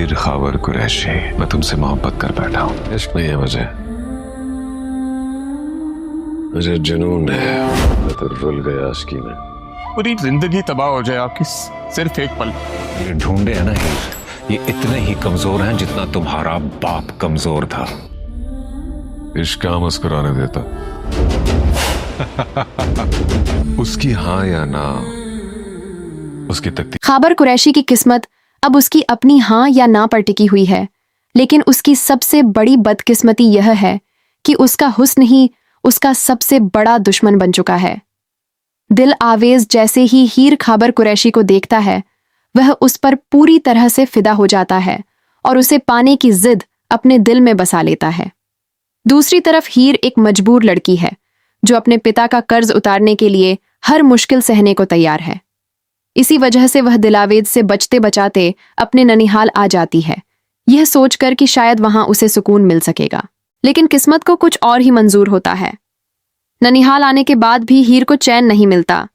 हीर खावर कुरैशी, मैं तुमसे मोहब्बत कर बैठा हूँ। इश्क नहीं है मुझे जुनून है। मैं तो रुल गया आशिकी में। पूरी जिंदगी तबाह हो जाए आपकी सिर्फ एक पल। ये ढूंढे है ना हीर, ये इतने ही कमजोर हैं जितना तुम्हारा बाप कमजोर था। इश्क क्या मुस्कुराने देता। उसकी हाँ या ना, उसकी तकदीर। खाबर कुरैशी की किस्मत अब उसकी अपनी हाँ या ना पर टिकी हुई है, लेकिन उसकी सबसे बड़ी बदकिस्मती यह है कि उसका हुस्न ही उसका सबसे बड़ा दुश्मन बन चुका है। दिल आवेज जैसे ही हीर खाबर कुरैशी को देखता है, वह उस पर पूरी तरह से फिदा हो जाता है और उसे पाने की जिद अपने दिल में बसा लेता है। दूसरी तरफ हीर एक मजबूर लड़की है जो अपने पिता का कर्ज उतारने के लिए हर मुश्किल सहने को तैयार है। इसी वजह से वह दिलावेद से बचते बचाते अपने ननिहाल आ जाती है, यह सोचकर कि शायद वहां उसे सुकून मिल सकेगा। लेकिन किस्मत को कुछ और ही मंजूर होता है। ननिहाल आने के बाद भी हीर को चैन नहीं मिलता,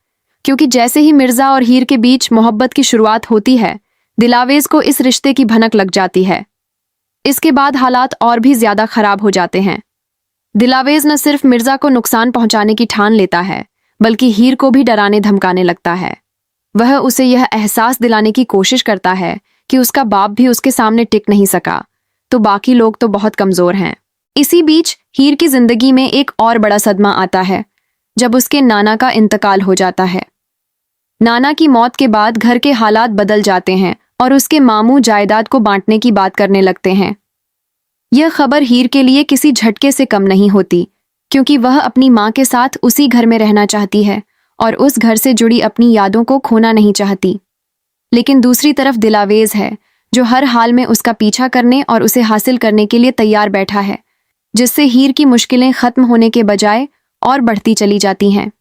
क्योंकि जैसे ही मिर्जा और हीर के बीच मोहब्बत की शुरुआत होती है, दिलावेज को इस रिश्ते की भनक लग जाती है। इसके बाद हालात और भी ज्यादा खराब हो जाते हैं। दिलावेज न सिर्फ मिर्जा को नुकसान पहुंचाने की ठान लेता है, बल्कि हीर को भी डराने धमकाने लगता है। वह उसे यह एहसास दिलाने की कोशिश करता है कि उसका बाप भी उसके सामने टिक नहीं सका, तो बाकी लोग तो बहुत कमजोर हैं। इसी बीच हीर की जिंदगी में एक और बड़ा सदमा आता है जब उसके नाना का इंतकाल हो जाता है। नाना की मौत के बाद घर के हालात बदल जाते हैं और उसके मामू जायदाद को बांटने की बात करने लगते हैं। यह खबर हीर के लिए किसी झटके से कम नहीं होती, क्योंकि वह अपनी माँ के साथ उसी घर में रहना चाहती है और उस घर से जुड़ी अपनी यादों को खोना नहीं चाहती। लेकिन दूसरी तरफ दिलावेज है जो हर हाल में उसका पीछा करने और उसे हासिल करने के लिए तैयार बैठा है, जिससे हीर की मुश्किलें खत्म होने के बजाय और बढ़ती चली जाती हैं।